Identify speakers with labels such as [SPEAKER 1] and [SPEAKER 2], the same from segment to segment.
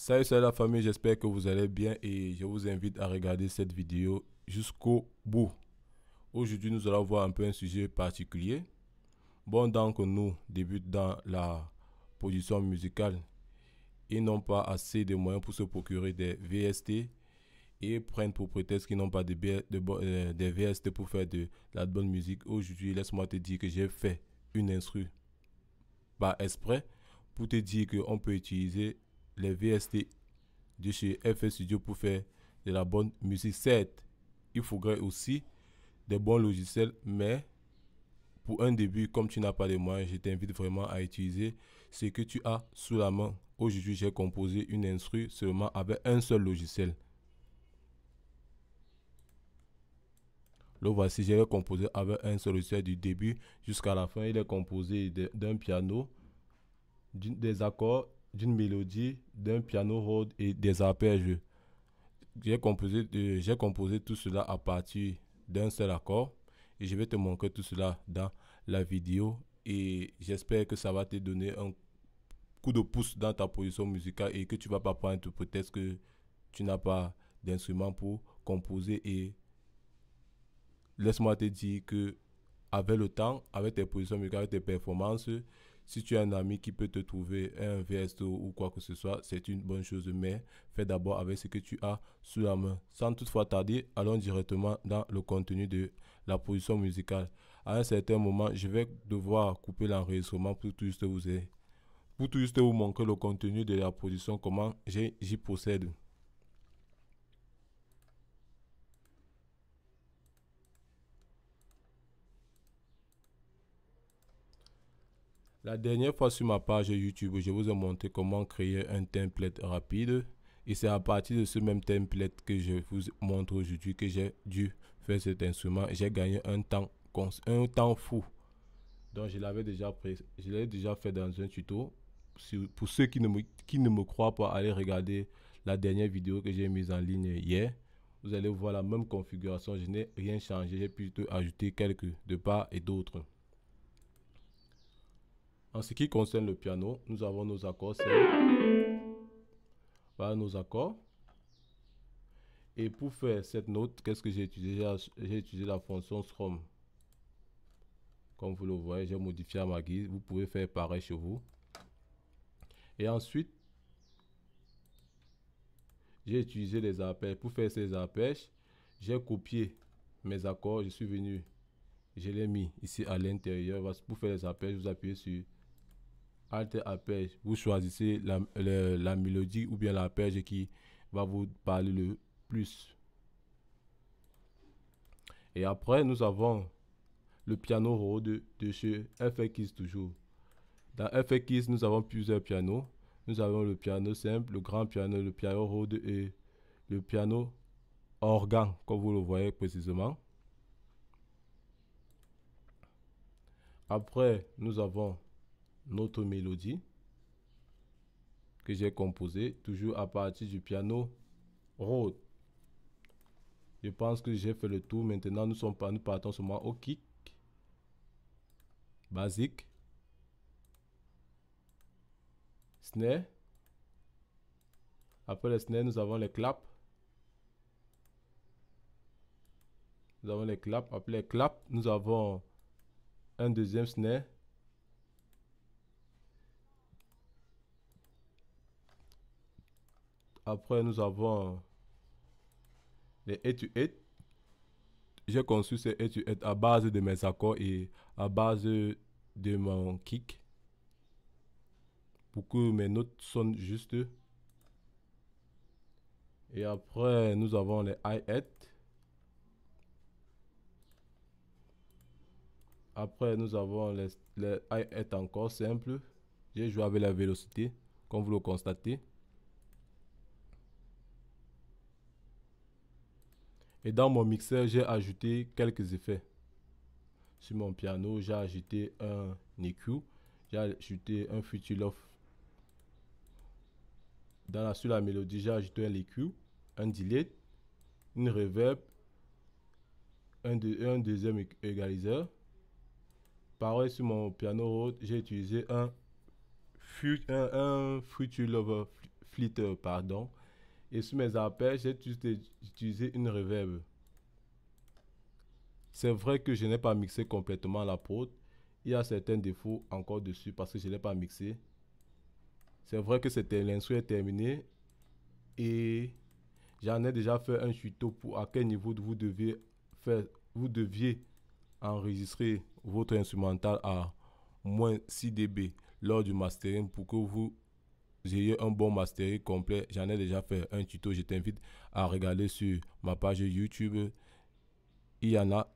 [SPEAKER 1] Salut la famille, j'espère que vous allez bien et je vous invite à regarder cette vidéo jusqu'au bout. Aujourd'hui, nous allons voir un peu un sujet particulier. Bon, donc nous débutons dans la production musicale et n'ont pas assez de moyens pour se procurer des VST et prennent pour prétexte qu'ils n'ont pas des VST pour faire de la bonne musique. Aujourd'hui, laisse-moi te dire que j'ai fait une instru par exprès pour te dire qu'on peut utiliser les VST de chez FL Studio pour faire de la bonne musique. Certes, il faudrait aussi des bons logiciels, mais pour un début, comme tu n'as pas de moyens, je t'invite vraiment à utiliser ce que tu as sous la main. Aujourd'hui, j'ai composé une instru seulement avec un seul logiciel. Le voici, j'ai composé avec un seul logiciel du début jusqu'à la fin. Il est composé d'un piano, des accords, d'une mélodie, d'un piano Rhodes et des arpèges. J'ai composé tout cela à partir d'un seul accord et je vais te montrer tout cela dans la vidéo et j'espère que ça va te donner un coup de pouce dans ta position musicale et que tu vas pas prendre peut-être que tu n'as pas d'instrument pour composer. Et laisse-moi te dire que avec le temps, avec tes positions musicales, avec tes performances, si tu as un ami qui peut te trouver un VST ou quoi que ce soit, c'est une bonne chose. Mais fais d'abord avec ce que tu as sous la main. Sans toutefois tarder, allons directement dans le contenu de la position musicale. À un certain moment, je vais devoir couper l'enregistrement pour tout juste vous montrer le contenu de la position, comment j'y procède. La dernière fois sur ma page YouTube, je vous ai montré comment créer un template rapide. Et c'est à partir de ce même template que je vous montre aujourd'hui que j'ai dû faire cet instrument. J'ai gagné un temps fou. Donc je l'avais déjà fait dans un tuto. Pour ceux qui ne me croient pas, allez regarder la dernière vidéo que j'ai mise en ligne hier. Vous allez voir la même configuration. Je n'ai rien changé. J'ai plutôt ajouté quelques de part et d'autre. En ce qui concerne le piano, nous avons nos accords. Voilà nos accords. Et pour faire cette note, qu'est-ce que j'ai utilisé? J'ai utilisé la fonction strum. Comme vous le voyez, j'ai modifié à ma guise. Vous pouvez faire pareil chez vous. Et ensuite, j'ai utilisé les arpèges. Pour faire ces arpèges, j'ai copié mes accords. Je suis venu, je l'ai mis ici à l'intérieur. Pour faire les arpèges, vous appuyez sur Alt arpège. Vous choisissez la mélodie ou bien l'arpège qui va vous parler le plus. Et après, nous avons le piano Rhodes de chez FX toujours. Dans FX, nous avons plusieurs pianos. Nous avons le piano simple, le grand piano, le piano Rhodes et le piano organ, comme vous le voyez précisément. Après, nous avons notre mélodie que j'ai composée, toujours à partir du piano Rhodes. Je pense que j'ai fait le tour. Maintenant, nous partons seulement au kick basique, snare. Après les snares, nous avons les claps. Nous avons les claps. Après les claps, nous avons un deuxième snare. Après, nous avons les head-to-head. J'ai conçu ces head-to-head à base de mes accords et à base de mon kick pour que mes notes sonnent juste. Et après, nous avons les hi-hat. Après, nous avons les hi-hat encore simples. J'ai joué avec la vélocité, comme vous le constatez. Et dans mon mixeur, j'ai ajouté quelques effets. Sur mon piano, j'ai ajouté un EQ, j'ai ajouté un Fruity Love. Sur la mélodie, j'ai ajouté un EQ, un delay, une reverb, un deuxième égaliseur. Pareil sur mon piano Rhodes, j'ai utilisé un Fruity Love Flitter, pardon. Et sur mes appels, j'ai utilisé une reverb. C'est vrai que je n'ai pas mixé complètement la prod. Il y a certains défauts encore dessus parce que je ne l'ai pas mixé. C'est vrai que l'instru est terminé et j'en ai déjà fait un tuto pour à quel niveau vous deviez enregistrer votre instrumental à moins 6 dB lors du mastering pour que vous ayez un bon mastering complet. J'en ai déjà fait un tuto, je t'invite à regarder sur ma page YouTube. Il y en a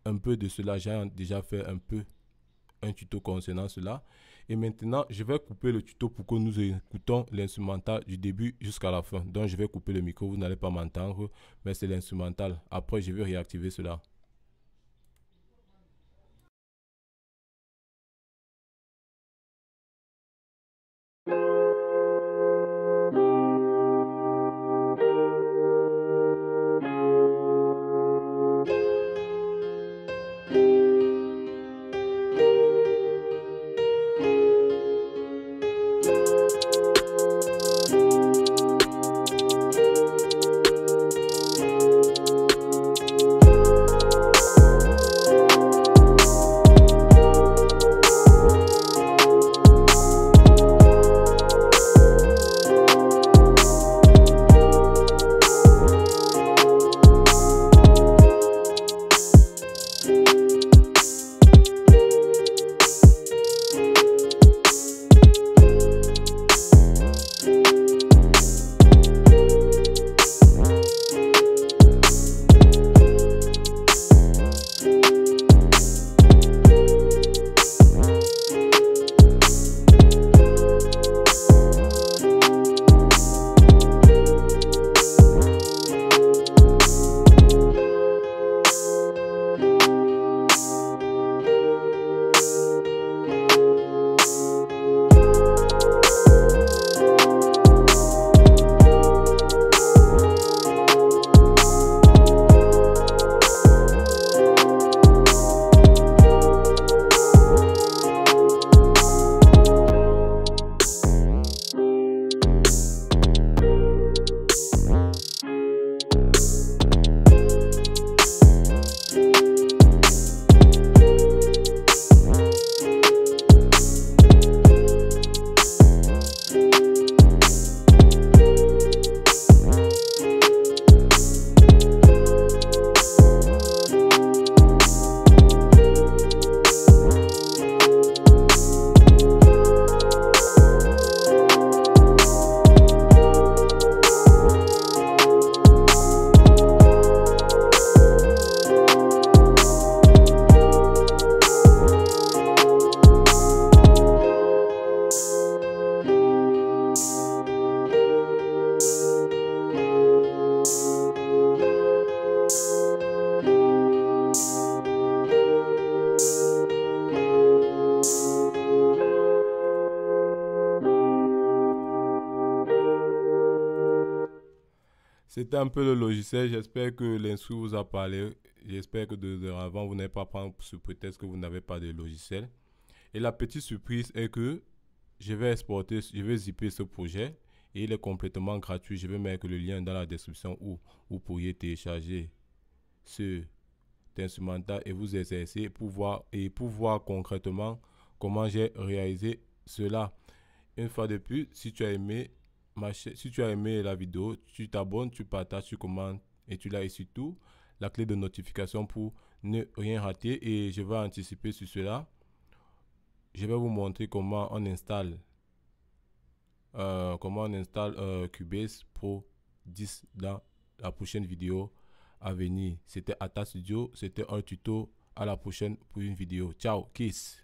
[SPEAKER 1] un peu de cela, j'ai déjà fait un tuto concernant cela. Et maintenant, je vais couper le tuto pour que nous écoutons l'instrumental du début jusqu'à la fin. Donc, je vais couper le micro, vous n'allez pas m'entendre, mais c'est l'instrumental. Après, je vais réactiver cela. C'était un peu le logiciel. J'espère que l'instru vous a parlé. J'espère que dorénavant, vous n'allez pas prendre ce prétexte que vous n'avez pas de logiciel. Et la petite surprise est que je vais zipper ce projet et il est complètement gratuit. Je vais mettre le lien dans la description où vous pourriez télécharger cet instrumental et vous exercer pour voir concrètement comment j'ai réalisé cela. Une fois de plus, si tu as aimé la vidéo, tu t'abonnes, tu partages, tu commentes et tu likes surtout la clé de notification pour ne rien rater. Et je vais anticiper sur cela. Je vais vous montrer comment on installe Cubase Pro 10 dans la prochaine vidéo à venir. C'était Ata Studio, c'était un tuto. À la prochaine pour une vidéo. Ciao, kiss.